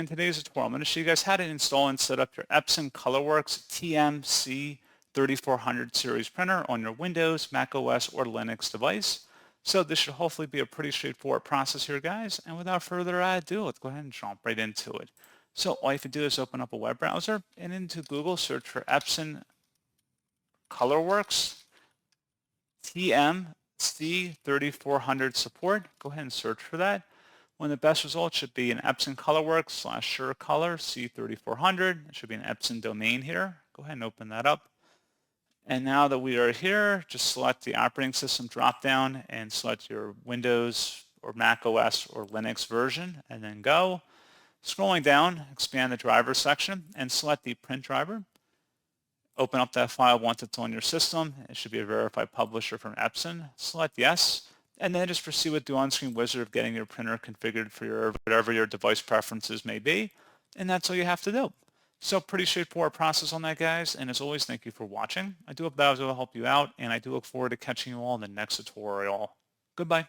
In today's tutorial, I'm going to show you guys how to install and set up your Epson ColorWorks C3400 series printer on your Windows, Mac OS, or Linux device. So this should hopefully be a pretty straightforward process here, guys. And without further ado, let's go ahead and jump right into it. So all you have to do is open up a web browser and into Google, search for Epson ColorWorks C3400 support. Go ahead and search for that. One of the best results should be an Epson ColorWorks /SureColor C3400. It should be an Epson domain here. Go ahead and open that up. And now that we are here, just select the operating system drop-down and select your Windows or Mac OS or Linux version, and then go. Scrolling down, expand the driver section and select the print driver. Open up that file once it's on your system. It should be a verified publisher from Epson. Select yes, and then just proceed with the on-screen wizard of getting your printer configured for your whatever your device preferences may be. And that's all you have to do. So pretty straightforward process on that, guys. And as always, thank you for watching. I do hope that was able to help you out, and I do look forward to catching you all in the next tutorial. Goodbye.